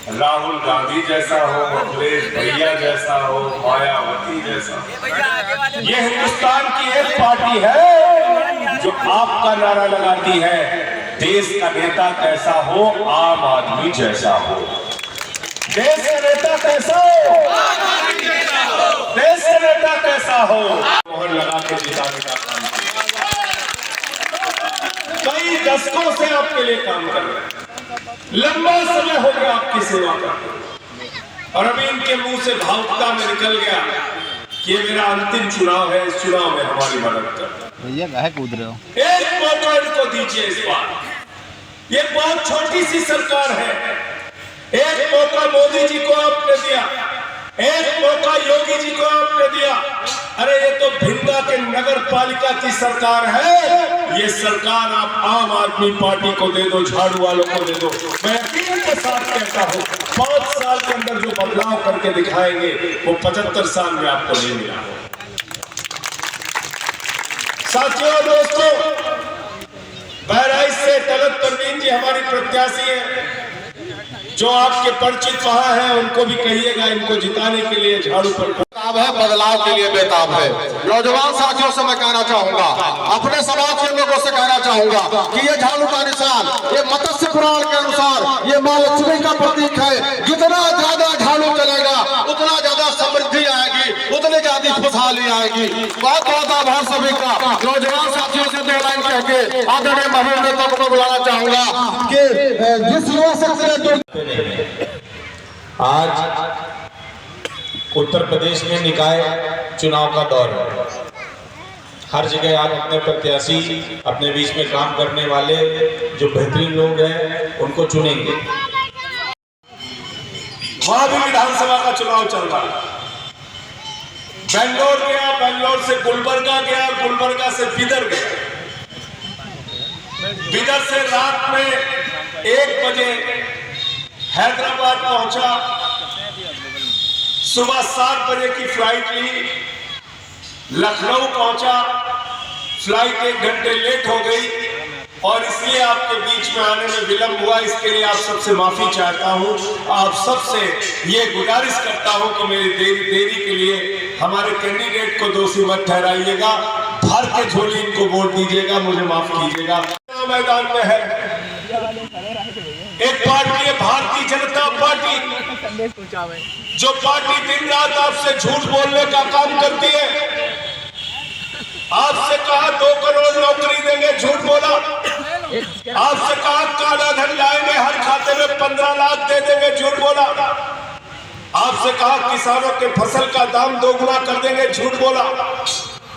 राहुल गांधी जैसा हो, अखिलेश भैया जैसा हो, मायावती जैसा हो। ये हिंदुस्तान की एक पार्टी है जो आपका नारा लगाती है, देश का नेता कैसा हो, आम आदमी जैसा हो। देश का नेता कैसा हो, देश का नेता कैसा हो, मोहर लगा के जिताने का काम किया। कई दशकों से आपके लिए काम कर रहे हैं, लंबा समय हो गया आपकी सेवा का, और अभी इनके मुंह से भावुकता में निकल गया कि ये मेरा अंतिम चुनाव है, इस चुनाव में हमारी मदद कर। भैया काहे कूद रहे हो? एक मौका इनको दीजिए इस बार। ये बहुत छोटी सी सरकार है, एक मौका मोदी जी को आपने दिया, एक मौका योगी जी को आपने दिया। अरे ये तो भिंदा के नगर पालिका की सरकार है, ये सरकार आप आम आदमी पार्टी को दे दो, झाड़ू वालों को दे दो। मैं यकीन के साथ कहता हूँ 5 साल के अंदर जो बदलाव करके दिखाएंगे वो 75 साल में आपको नहीं मिला। साथियों दोस्तों, बहराइच से तलत परवीन जी हमारी प्रत्याशी है, जो आपके परिचित वहां हैं उनको भी कहिएगा इनको जिताने के लिए झाड़ू पर बेताब है, बदलाव के लिए बेताब है। नौजवान साथियों से मैं कहना चाहूंगा, अपने समाज के लोगों से कहना चाहूंगा कि ये झाड़ू का निशान, ये मत्स्य पुराण के अनुसार ये माँ लक्ष्मी का प्रतीक है। जितना ज्यादा झाड़ू चलेगा उतना ज्यादा समृद्धि आएगी, उतनी ज्यादा खुशहाली आएगी। बहुत बहुत आभार सभी का। नौजवान साथियों से 2 लाइन कह के आदरणीय महबूब नेता को बुलाना चाहूंगा कि जिस युवा शख्स आज उत्तर प्रदेश में निकाय चुनाव का दौर है। हर जगह आप अपने प्रत्याशी, अपने बीच में काम करने वाले जो बेहतरीन लोग हैं उनको चुनेंगे। वहां भी विधानसभा का चुनाव चल रहा है। बेंगलोर गया, बेंगलोर से गुलबर्गा गया, गुलबर्गा से बिदर गया, बिदर से रात में 1 बजे हैदराबाद पहुंचा, सुबह 7 बजे की फ्लाइट ली, लखनऊ पहुंचा, फ्लाइट 1 घंटे लेट हो गई और इसलिए आपके बीच में आने में विलंब हुआ। इसके लिए आप सबसे माफी चाहता हूं। आप सबसे ये गुजारिश करता हूं कि मेरी देरी के लिए हमारे कैंडिडेट को दोषी मत ठहराइएगा, भर के झोली इनको वोट दीजिएगा, मुझे माफ कीजिएगा। मैदान में है एक पार्टी है भारतीय जनता पार्टी, जो पार्टी दिन रात आपसे झूठ बोलने का काम करती है। आपसे कहा 2 करोड़ नौकरी देंगे, झूठ बोला। आपसे कहा काला धन लाएंगे, हर खाते में 15 लाख दे देंगे, झूठ बोला। आपसे कहा किसानों के फसल का दाम 2 गुना कर देंगे, झूठ बोला।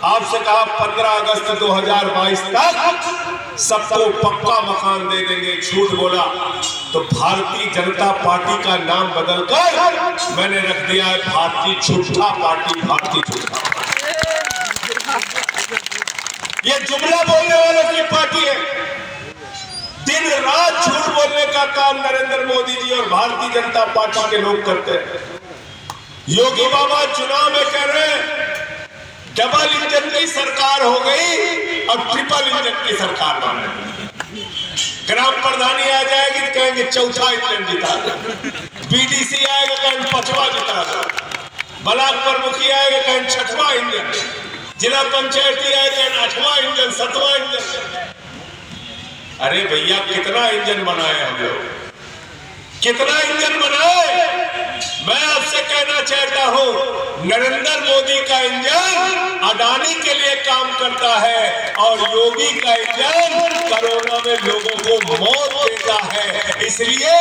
आपसे कहा 15 अगस्त 2022 तक सबको पक्का मकान दे देंगे, झूठ बोला। तो भारतीय जनता पार्टी का नाम बदलकर मैंने रख दिया है भारतीय झूठा पार्टी, भारतीय झूठा। ये जुमला बोलने वालों की पार्टी है। दिन रात झूठ बोलने का काम नरेंद्र मोदी जी और भारतीय जनता पार्टी के लोग करते हैं। योगी बाबा चुनाव में कह रहे हैं डबल इंजन की सरकार हो गई और ट्रिपल इंजन की सरकार बन गई। ग्राम प्रधानी आ जाएगी तो कहेंगे 4था इंजन जिता दो, बीडीसी आएगा कहेंगे 5वां जिता दो, ब्लॉक प्रमुखी आएगा कहेंगे 6वां इंजन, जिला पंचायती आएगा कहेंगे 8वां इंजन, 7वां इंजन। अरे भैया कितना इंजन बनाए हम लोग, कितना इंजन बनाए। मैं आपसे कहना चाहता हूं नरेंद्र मोदी का इंजन अडानी के लिए काम करता है और योगी का इंजन कोरोना में लोगों को मौत देता है। इसलिए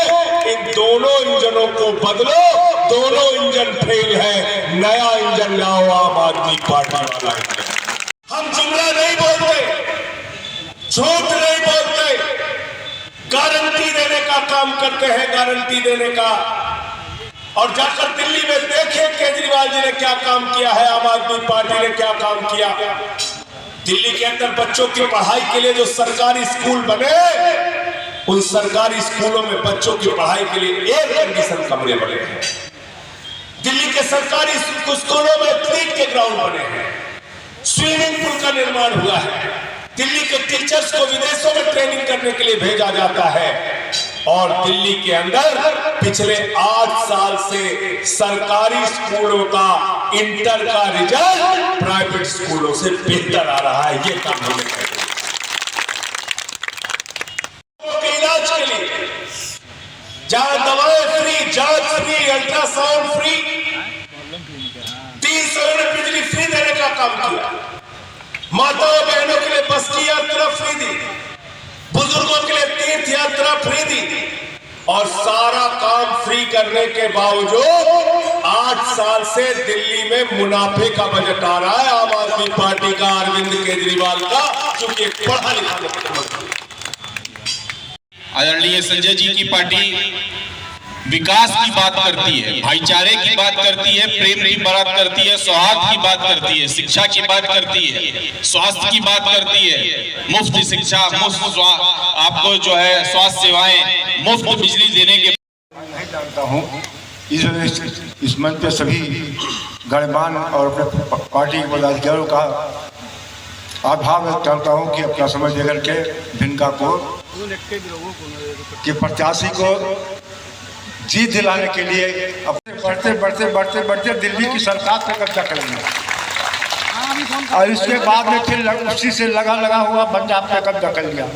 इन दोनों इंजनों को बदलो, दोनों इंजन फेल है, नया इंजन लाओ, आम आदमी पार्टी वाला इंजन। हम जुमला नहीं बोलते, झूठ नहीं बोलते, गारंटी देने का काम करते हैं, गारंटी देने का। और जाकर दिल्ली में देखें केजरीवाल जी ने क्या काम किया है, आम आदमी पार्टी ने क्या काम किया। दिल्ली के अंदर बच्चों की पढ़ाई के लिए जो सरकारी स्कूल बने, उन सरकारी स्कूलों में बच्चों की पढ़ाई के लिए एयर कंडीशन कमरे बने हैं। दिल्ली के सरकारी स्कूलों में क्रिकेट के ग्राउंड बने हैं, स्विमिंग पूल का निर्माण हुआ है। दिल्ली के टीचर्स को विदेशों में ट्रेनिंग करने के लिए भेजा जाता है और दिल्ली के अंदर पिछले 8 साल से सरकारी स्कूलों का इंटर का रिजल्ट प्राइवेट स्कूलों से बेहतर आ रहा है। ये काम हमें करना है। इलाज के लिए जहां दवाएं फ्री, जांच फ्री, अल्ट्रासाउंड फ्री, 300 यूनिट बिजली फ्री देने का काम किया। माताओं बहनों के लिए बस की यात्रा फ्री दी, बुजुर्गों के लिए तीर्थ यात्रा फ्री दी, और सारा काम फ्री करने के बावजूद 8 साल से दिल्ली में मुनाफे का बजट आ रहा है आम आदमी पार्टी का, अरविंद केजरीवाल का, क्योंकि एक पढ़ा लिखा मुख्यमंत्री। आदरणीय संजय जी की पार्टी विकास की बात करती है, भाईचारे की बात करती है, प्रेम की बात करती है, सौहार्द की बात करती है, शिक्षा की बात करती है, स्वास्थ्य की बात करती है, मुफ्त शिक्षा, मुफ्त आपको जो है स्वास्थ्य सेवाएं, मुफ्त बिजली देने के। नहीं जानता हूँ इस मंच पे सभी गणमान्य और अपने पार्टी के पदाधिकारियों का आभार व्यक्त करता हूँ कि अपना समय देकर के भिनकापुर के प्रत्याशी को जीत दिलाने के लिए अपने बढ़ते दिल्ली की सरकार पर कब्जा करेंगे, और इसके बाद में फिर उसी से लगा हुआ पंजाब पे कब्जा कर लिया,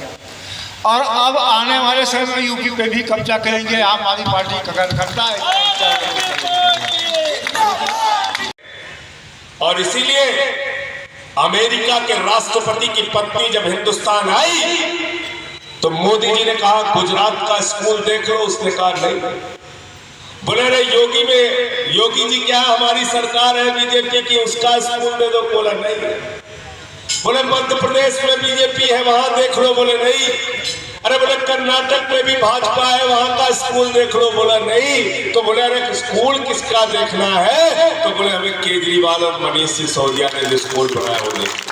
और अब आने वाले समय में यूपी पे भी कब्जा करेंगे। आम आदमी पार्टी का करता है, और इसीलिए अमेरिका के राष्ट्रपति की पत्नी जब हिंदुस्तान आई तो मोदी जी ने कहा गुजरात का स्कूल देख लो, उसने कहा नहीं। बोले रे योगी जी क्या हमारी सरकार है बीजेपी की, उसका स्कूल दे दो, बोला नहीं। बोले मध्य प्रदेश में बीजेपी है, वहां देख लो, बोले नहीं। अरे बोले कर्नाटक में भी भाजपा है, वहां का स्कूल देख लो, बोला नहीं। तो बोले अरे स्कूल किसका देखना है, तो बोले हमें केजरीवाल और मनीष सिसोदिया ने जो स्कूल बनाया वो देखना।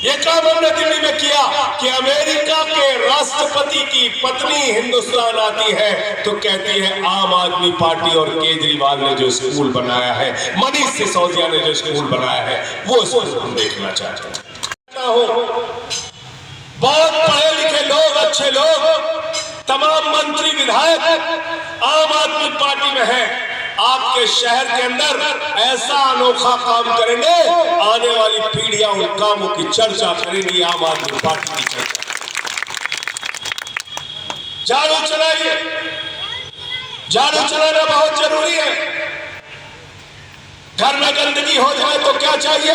ये काम हमने दिल्ली में किया कि अमेरिका के राष्ट्रपति की पत्नी हिंदुस्तान आती है तो कहती है आम आदमी पार्टी और केजरीवाल ने जो स्कूल बनाया है, मनीष सिसोदिया ने जो स्कूल बनाया है, वो स्कूल हम देखना चाहते हैं। बहुत पढ़े लिखे लोग, अच्छे लोग, तमाम मंत्री विधायक आम आदमी पार्टी में हैं। आपके शहर के अंदर ऐसा अनोखा काम करेंगे, आने वाली पीढ़ियां उन कामों की चर्चा करेंगी, आम आदमी पार्टी की चर्चा। झाड़ू चलाइए, झाड़ू चलाना बहुत जरूरी है। घर में गंदगी हो जाए तो क्या चाहिए,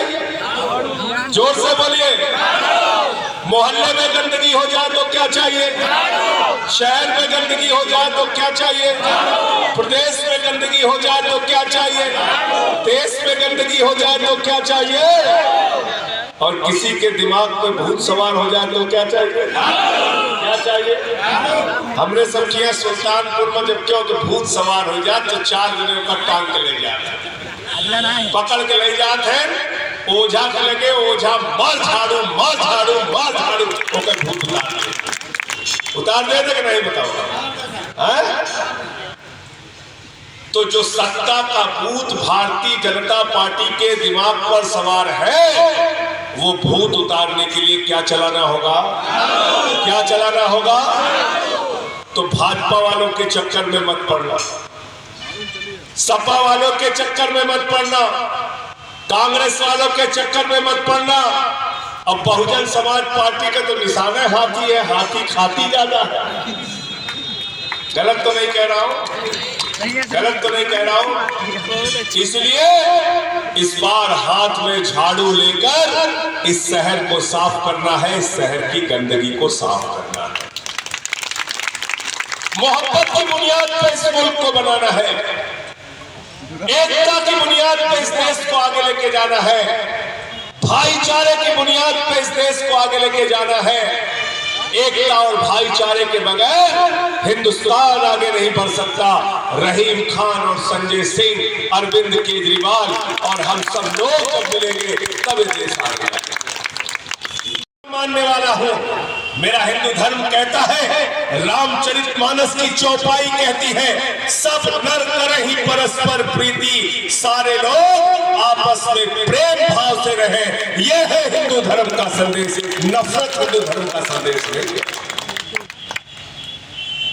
जोर से बोलिए। मोहल्ले में गंदगी हो जाए तो क्या चाहिए, शहर में गंदगी हो जाए तो क्या चाहिए, प्रदेश में गंदगी हो जाए तो क्या चाहिए, देश में गंदगी हो जाए तो क्या चाहिए, और किसी के दिमाग पे भूत सवार हो जाए तो क्या चाहिए, क्या चाहिए। हमने सब किया सुल्तानपुर में, जब क्यों कि भूत सवार हो जाए तो 4 दिनों का टांग के ले जाते, पकड़ के ले जाते हैं, ओझा के लगे, ओझा मार झाड़ू मार झाड़ू मार झाड़ू, ओकर भूत उतार दे कि नहीं, बताओ। तो जो सत्ता का भूत भारतीय जनता पार्टी के दिमाग पर सवार है, वो भूत उतारने के लिए क्या चलाना होगा, क्या चलाना होगा। तो भाजपा वालों के चक्कर में मत पड़ना, सपा वालों के चक्कर में मत पड़ना, कांग्रेस वालों के चक्कर में मत पड़ना। अब बहुजन समाज पार्टी का तो निशाना हाथी है, हाथी खाती ज्यादा है। गलत तो नहीं कह रहा हूं, गलत तो नहीं कह रहा हूं। इसलिए इस बार हाथ में झाड़ू लेकर इस शहर को साफ करना है, इस शहर की गंदगी को साफ करना है। मोहब्बत की बुनियाद पर इस मुल्क को बनाना है, एकता की बुनियाद पर इस देश को आगे लेके जाना है, भाईचारे की बुनियाद पर इस देश को आगे लेके जाना है। एकता और भाईचारे के बगैर हिंदुस्तान आगे नहीं बढ़ सकता। रहीम खान और संजय सिंह, अरविंद केजरीवाल और हम सब लोग जब मिलेंगे तब ये देश आगे बढ़ेगा। मानने वाला हूं, मेरा हिंदू धर्म कहता है, रामचरितमानस की चौपाई कहती है, सब नर करे ही परस्पर प्रीति, सारे लोग आपस में प्रेम भाव से रहे। यह है हिंदू धर्म का संदेश, नफरत हिंदू धर्म का संदेश नहीं है।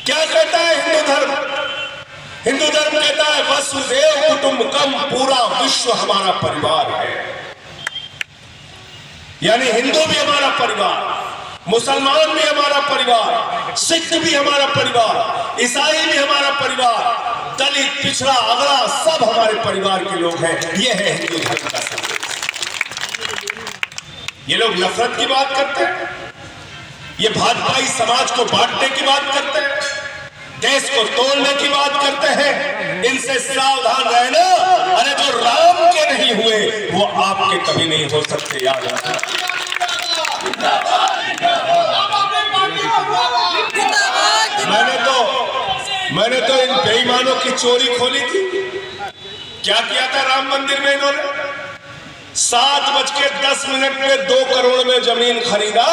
क्या कहता है हिंदू धर्म? हिंदू धर्म कहता है वसुदेव कुटुंबकम, पूरा विश्व हमारा परिवार है। यानी हिंदू भी हमारा परिवार, मुसलमान भी हमारा परिवार, सिख भी हमारा परिवार, ईसाई भी हमारा परिवार, दलित, पिछड़ा, अगड़ा, सब हमारे परिवार के लोग हैं। ये है हिंदू धर्म का संदेश। ये लोग नफरत की बात करते हैं, ये भाजपाई समाज को बांटने की बात करते हैं, देश को तोड़ने की बात करते हैं। इनसे सावधान रहना। अरे जो राम के नहीं हुए वो आपके कभी नहीं हो सकते, याद रखना। मैंने तो इन बेईमानों की चोरी खोली थी। क्या किया था राम मंदिर में इन्होंने? 7:10 में 2 करोड़ में जमीन खरीदा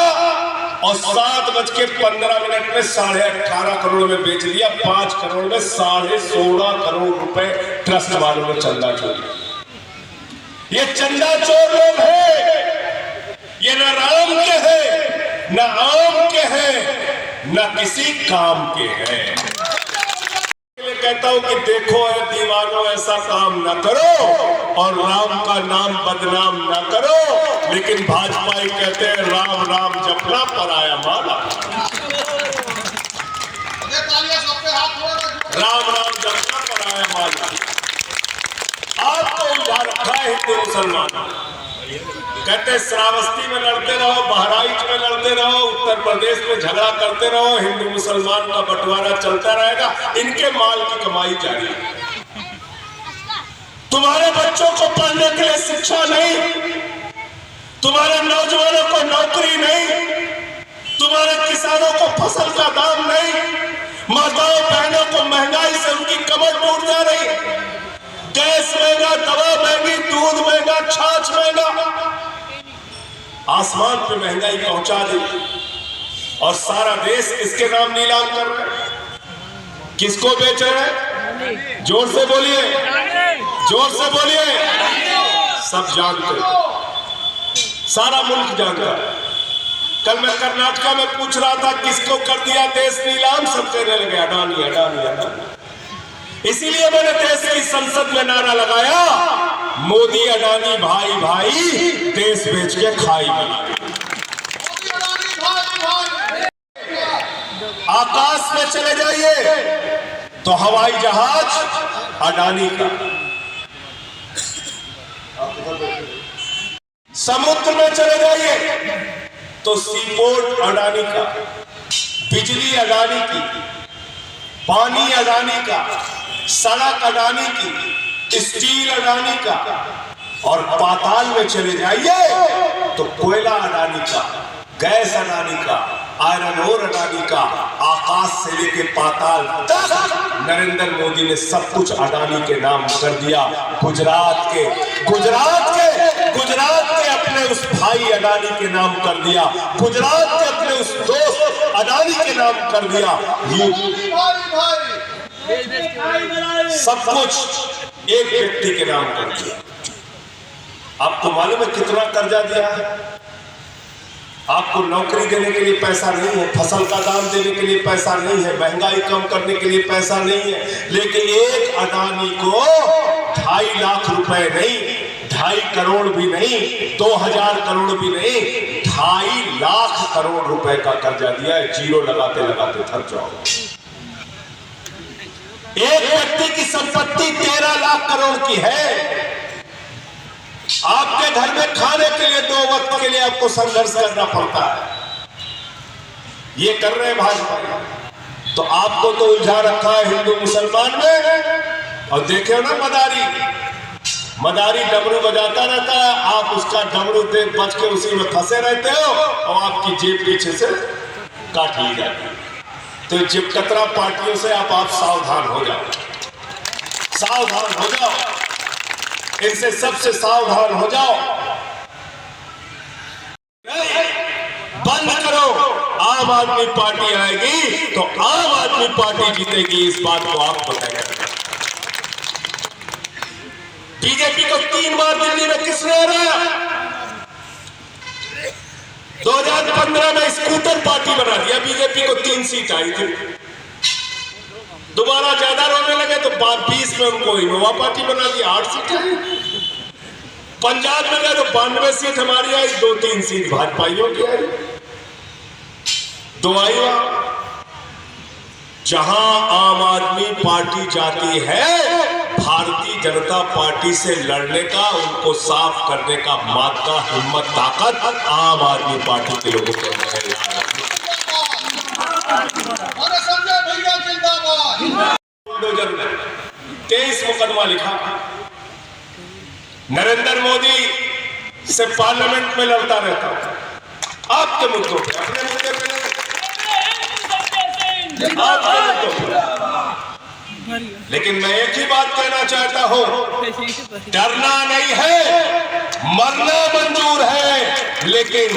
और 7:15 में 18.5 करोड़ में बेच दिया। 5 करोड़ में 16.5 करोड़ रुपए ट्रस्ट वालों ने चंदा चोरी। ये चंदा चोर लोग हैं। ये न राम के हैं, न आम के हैं, न किसी काम के हैं। कहता हूं कि देखो है दीवानों, ऐसा काम न करो और राम का नाम बदनाम न करो। लेकिन भाजपा ही कहते हैं राम राम जपना पराया माला, राम राम जपना पराया माला। आपको उलझा रखा है हिंदू मुसलमान। कहते श्रावस्ती में लड़ते रहो, बहराइच में लड़ते रहो, उत्तर प्रदेश में झगड़ा करते रहो, हिंदू मुसलमान का बंटवारा चलता रहेगा। इनके माल की कमाई जारी है। तुम्हारे बच्चों को पढ़ने के लिए शिक्षा नहीं, तुम्हारे नौजवानों को नौकरी नहीं, तुम्हारे किसानों को फसल का दाम नहीं, माताओं बहनों को महंगाई से उनकी कमर टूट जा रही है। गैस महंगा, दवा महंगी, दूध महंगा, छाछ महंगा, आसमान पे महंगाई पहुंचा दी। और सारा देश किसके नाम नीलाम कर रहे हैं? किसको बेच रहे हैं? जोर से बोलिए, जोर से बोलिए। सब जानते, सारा मुल्क जानता है। कल मैं कर्नाटका में पूछ रहा था किसको कर दिया देश नीलाम, सब कहने लगे अडानी अडानी अडानी। इसीलिए मैंने देश की संसद में नारा लगाया, मोदी अडानी भाई भाई, देश बेच के खाई बना। आकाश में चले जाइए तो हवाई जहाज अडानी का, समुद्र में चले जाइए तो सीपोर्ट अडानी का, बिजली अडानी की, पानी अडानी का, सड़क अडानी की, स्टील अडानी का। और पाताल में चले जाइए तो कोयला अडानी का, गैस अडानी का, आयरन ओर अडानी का। आकाश से लेके पाताल तक नरेंद्र मोदी ने सब कुछ अडानी के नाम कर दिया। गुजरात के अपने उस भाई अडानी के नाम कर दिया, गुजरात के अपने उस दोस्त अडानी के नाम कर दिया। सब कुछ एक व्यक्ति के नाम कर दिया। आपको मालूम है कितना कर्जा दिया है? आपको नौकरी देने के लिए पैसा नहीं है, फसल का दाम देने के लिए पैसा नहीं है, महंगाई कम करने के लिए पैसा नहीं है। लेकिन एक अडानी को 2.5 लाख रुपए नहीं, 2.5 करोड़ भी नहीं, 2000 करोड़ भी नहीं, 2.5 लाख करोड़ रुपए का कर्जा दिया है। जीरो लगाते लगाते थक जाओ। एक व्यक्ति की संपत्ति 13 लाख करोड़ की है। आपके घर में खाने के लिए 2 वक्त के लिए आपको संघर्ष करना पड़ता है। ये कर रहे हैं भाजपा। तो आपको तो उलझा रखा है हिंदू मुसलमान में। और देखे ना मदारी डमरू बजाता रहता है, आप उसका डमरू देख बच के उसी में फंसे रहते हो और आपकी जेब पीछे से काट ली जाती है। तो जिप कतरा पार्टियों से आप सावधान हो जाओ, सावधान हो जाओ, इनसे सबसे सावधान हो जाओ। बंद करो। आम आदमी पार्टी आएगी तो आम आदमी पार्टी जीतेगी, इस बात को आपको तय करना। बीजेपी को 3 बार दिल्ली में किसने हराया? 2015 में स्कूटर पार्टी बना दिया, बीजेपी को 3 सीट आई थी। दोबारा ज्यादा रोने लगे तो 20 में उनको इनोवा पार्टी बना दी, 8 सीटें। पंजाब में गए तो 92 सीट हमारी आई, 2-3 सीट भाजपाइयों की आई। तो आई जहां आम आदमी पार्टी जाती है, भारतीय जनता पार्टी से लड़ने का, उनको साफ करने का मात्रा, हिम्मत, ताकत आम आदमी पार्टी के लोगों के अंदर है। बुलडोजर ने 23 मुकदमा लिखा, नरेंद्र मोदी से पार्लियामेंट में लड़ता रहता था आपके मुद्दों पे, अपने मुद्दे पे आपके मुद्दों पे। लेकिन मैं एक ही बात कहना चाहता हूं, डरना नहीं है, मरना मंजूर है, लेकिन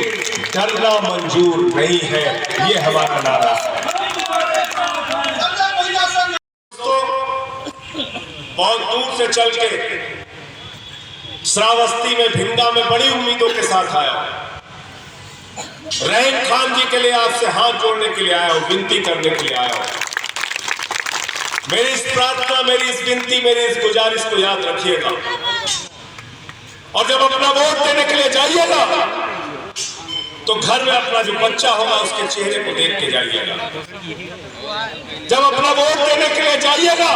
डरना मंजूर नहीं है, ये हमारा नारा है। बहुत दूर से चल के श्रावस्ती में, भिंगा में बड़ी उम्मीदों के साथ आया। रहीम खान जी के लिए आपसे हाथ जोड़ने के लिए आया हूं, विनती करने के लिए आया हूं। मेरी इस प्रार्थना, मेरी इस विनती, मेरी इस गुजारिश को याद रखिएगा। और जब अपना वोट देने के लिए जाइएगा तो घर में अपना जो बच्चा होगा उसके चेहरे को देख के जाइएगा। जब अपना वोट देने के लिए जाइएगा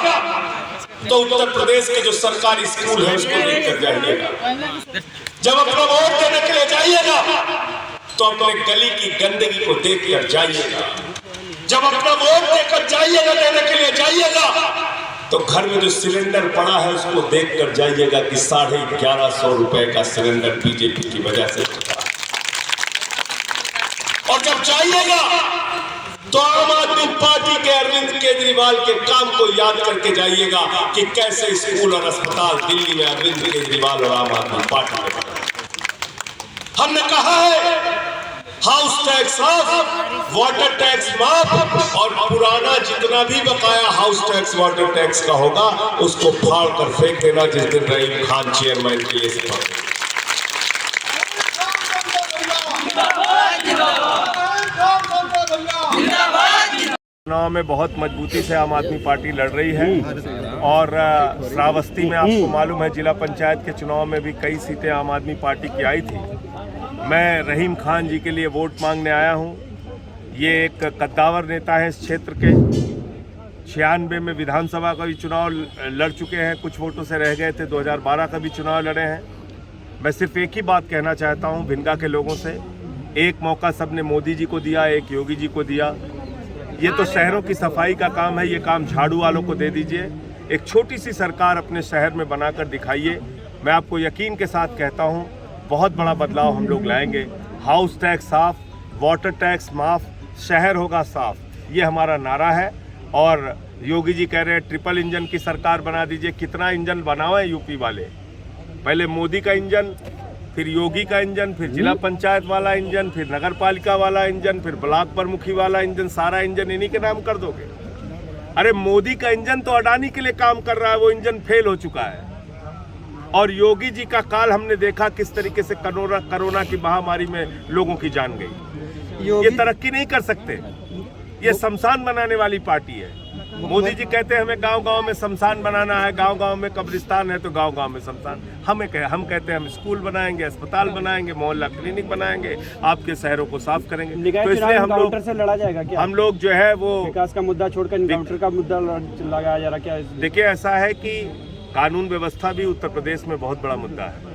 तो उत्तर प्रदेश के जो सरकारी स्कूल है उसको देखकर जाइएगा। जब अपना वोट देने के लिए जाइएगा तो अपने गली की गंदगी को देखकर जाइएगा। जब अपना वोट देकर जाइएगा, देने के लिए जाइएगा, तो घर में जो सिलेंडर पड़ा है उसको देखकर जाइएगा कि 1150 रुपए का सिलेंडर बीजेपी की वजह से चुका। और जब जाइएगा तो आम आदमी पार्टी के अरविंद केजरीवाल के काम को याद करके जाइएगा कि कैसे स्कूल और अस्पताल दिल्ली में अरविंद केजरीवाल और आम आदमी पार्टी में बने। हमने कहा है हाउस टैक्स माफ, वाटर टैक्स माफ, और पुराना जितना भी बकाया हाउस टैक्स वाटर टैक्स का होगा उसको फाड़ कर फेंक देना जिस दिन रहीम खान चेयरमैन के लिए से चुनाव में बहुत मजबूती से आम आदमी पार्टी लड़ रही है। और श्रावस्ती में आपको मालूम है जिला पंचायत के चुनाव में भी कई सीटें आम आदमी पार्टी की आई थी। मैं रहीम खान जी के लिए वोट मांगने आया हूं। ये एक कद्दावर नेता है इस क्षेत्र के। 96 में विधानसभा का भी चुनाव लड़ चुके हैं, कुछ वोटों से रह गए थे। 2012 का भी चुनाव लड़े हैं। मैं सिर्फ एक ही बात कहना चाहता हूं भिंगा के लोगों से, एक मौका सबने मोदी जी को दिया, एक योगी जी को दिया। ये तो शहरों की सफाई का काम है, ये काम झाड़ू वालों को दे दीजिए। एक छोटी सी सरकार अपने शहर में बनाकर दिखाइए। मैं आपको यकीन के साथ कहता हूँ बहुत बड़ा बदलाव हम लोग लाएंगे। हाउस टैक्स साफ, वाटर टैक्स माफ, शहर होगा साफ, ये हमारा नारा है। और योगी जी कह रहे हैं ट्रिपल इंजन की सरकार बना दीजिए। कितना इंजन बनाओ है यूपी वाले, पहले मोदी का इंजन, फिर योगी का इंजन, फिर जिला पंचायत वाला इंजन, फिर नगर पालिका वाला इंजन, फिर ब्लॉक प्रमुखी वाला इंजन, सारा इंजन इन्हीं के नाम कर दोगे। अरे मोदी का इंजन तो अडानी के लिए काम कर रहा है, वो इंजन फेल हो चुका है। और योगी जी का काल हमने देखा किस तरीके से कोरोना की महामारी में लोगों की जान गई। ये तरक्की नहीं कर सकते, ये शमशान बनाने वाली पार्टी है। मोदी जी कहते हैं हमें गांव-गांव में शमशान बनाना है, गांव-गांव में कब्रिस्तान है तो गांव-गांव में शमशान। हम कहते हैं हम स्कूल बनाएंगे, अस्पताल बनाएंगे, मोहल्ला क्लिनिक बनाएंगे, आपके शहरों को साफ करेंगे। तो इसलिए हम लोग से लड़ा जाएगा क्या? हम लोग जो है वो विकास का मुद्दा छोड़कर एनकाउंटर का मुद्दा लगाया जा रहा क्या? देखिए ऐसा है कि कानून व्यवस्था भी उत्तर प्रदेश में बहुत बड़ा मुद्दा है।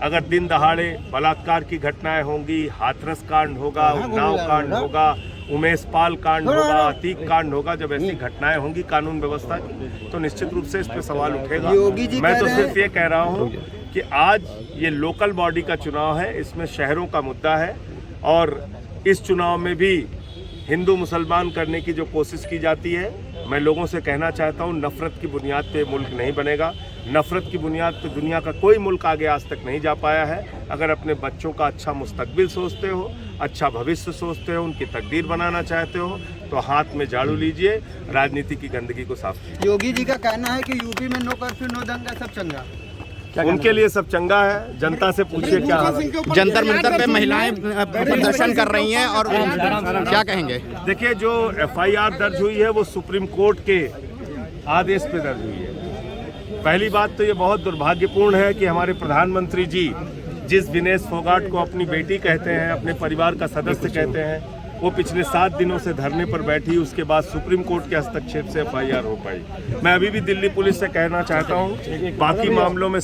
अगर दिन दहाड़े बलात्कार की घटनाएं होंगी, हाथरस कांड होगा, उन्नाव कांड होगा, उमेश पाल कांड होगा, अतीक कांड होगा, जब ऐसी घटनाएं होंगी कानून व्यवस्था की तो निश्चित रूप से इस पे सवाल उठेगा। मैं तो सिर्फ ये कह रहा हूँ कि आज ये लोकल बॉडी का चुनाव है, इसमें शहरों का मुद्दा है। और इस चुनाव में भी हिंदू मुसलमान करने की जो कोशिश की जाती है, मैं लोगों से कहना चाहता हूँ नफरत की बुनियाद पे मुल्क नहीं बनेगा। नफरत की बुनियाद पे दुनिया का कोई मुल्क आगे आज तक नहीं जा पाया है। अगर अपने बच्चों का अच्छा मुस्तकबिल सोचते हो, अच्छा भविष्य सोचते हो, उनकी तकदीर बनाना चाहते हो तो हाथ में झाड़ू लीजिए, राजनीति की गंदगी को साफ कीजिए। योगी जी का कहना है कि यूपी में नो कर्फ्यू नो दंगा सब चंगा, उनके लिए सब चंगा है। जनता से पूछिए क्या जंतर मंतर पे महिलाएं प्रदर्शन कर रही हैं और क्या कहेंगे? देखिए जो FIR दर्ज हुई है वो सुप्रीम कोर्ट के आदेश पे दर्ज हुई है। पहली बात तो ये बहुत दुर्भाग्यपूर्ण है कि हमारे प्रधानमंत्री जी जिस विनेश फोगाट को अपनी बेटी कहते हैं, अपने परिवार का सदस्य कहते हैं, वो पिछले 7 दिनों से धरने पर बैठी, उसके बाद सुप्रीम कोर्ट के हस्तक्षेप से FIR हो पाई। मैं अभी भी दिल्ली पुलिस से कहना चाहता हूँ बाकी मामलों में